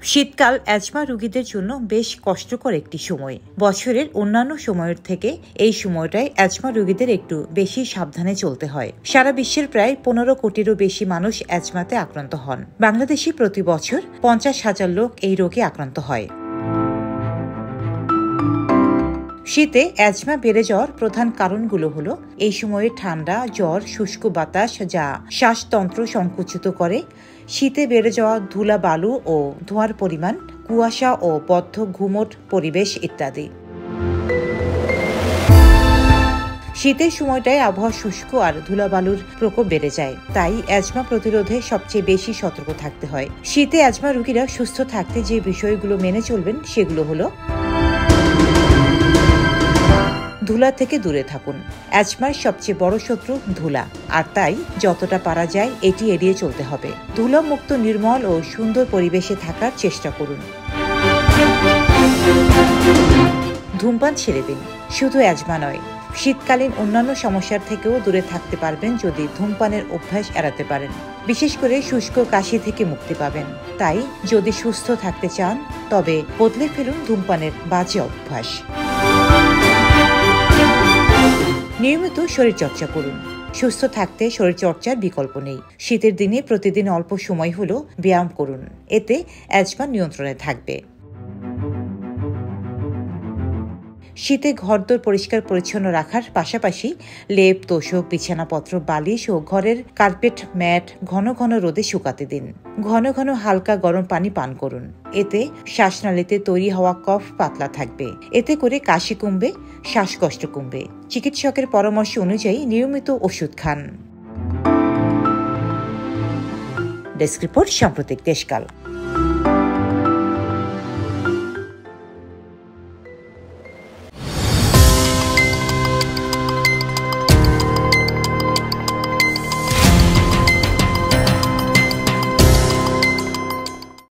শীতকাল অ্যাজমা রোগীদের জন্য বেশ কষ্টকর একটি সময়। বছরের অন্যান্য সময়ের থেকে এই সময়টায় অ্যাজমা রোগীদের একটু বেশি সাবধানে চলতে হয়। সারা বিশ্বের প্রায় 15 কোটিরও বেশি মানুষ অ্যাজমাতে আক্রান্ত হন। বাংলাদেশে প্রতি বছর 50,000 লোক এই রোগে আক্রান্ত হয়। শীতে অ্যাজমা বেড়ে যাওয়ার প্রধান কারণগুলো হলো এই সময়ে ঠান্ডা, জ্বর, শুষ্ক বাতাস যা শ্বাসতন্ত্র সংকুচিত করে, শীতে বেড়ে যাওয়া ধুলা, বালু ও ধোঁয়ার পরিমাণ, কুয়াশা ও বদ্ধ ঘুমট পরিবেশ ইত্যাদি। শীতের সময়টায় আবহাওয়া শুষ্ক আর ধুলাবালুর প্রকোপ বেড়ে যায়, তাই অ্যাজমা প্রতিরোধে সবচেয়ে বেশি সতর্ক থাকতে হয়। শীতে অ্যাজমা রোগীরা সুস্থ থাকতে যে বিষয়গুলো মেনে চলবেন সেগুলো হলো: ধুলা থেকে দূরে থাকুন। অ্যাজমার সবচেয়ে বড় শত্রু ধুলা, আর তাই যতটা পারা যায় এটি এড়িয়ে চলতে হবে। ধুলামুক্ত, নির্মল ও সুন্দর পরিবেশে থাকার চেষ্টা করুন। ধূমপান ছেড়ে দিন। শুধু অ্যাজমা নয়, শীতকালীন অন্যান্য সমস্যার থেকেও দূরে থাকতে পারবেন যদি ধূমপানের অভ্যাস এড়াতে পারেন। বিশেষ করে শুষ্ক কাশি থেকে মুক্তি পাবেন। তাই যদি সুস্থ থাকতে চান তবে বদলে ফেলুন ধূমপানের বাজে অভ্যাস। নিয়মিত শরীরচর্চা করুন। সুস্থ থাকতে শরীরচর্চার বিকল্প নেই। শীতের দিনে প্রতিদিন অল্প সময় হলেও ব্যায়াম করুন, এতে অ্যাজমা নিয়ন্ত্রণে থাকবে। শীতে ঘরদোর পরিষ্কার পরিচ্ছন্ন রাখার পাশাপাশি লেপ, তোশক, বিছানাপত্র, বালিশ ও ঘরের কার্পেট, ম্যাট ঘন ঘন রোদে শুকাতে দিন। ঘন ঘন হালকা গরম পানি পান করুন, এতে শ্বাসনালীতে তৈরি হওয়া কফ পাতলা থাকবে। এতে করে কাশি কমবে, শ্বাসকষ্ট কমবে। চিকিৎসকের পরামর্শ অনুযায়ী নিয়মিত ওষুধ খান। ডেস্ক রিপোর্ট, সাম্প্রতিক দেশকাল।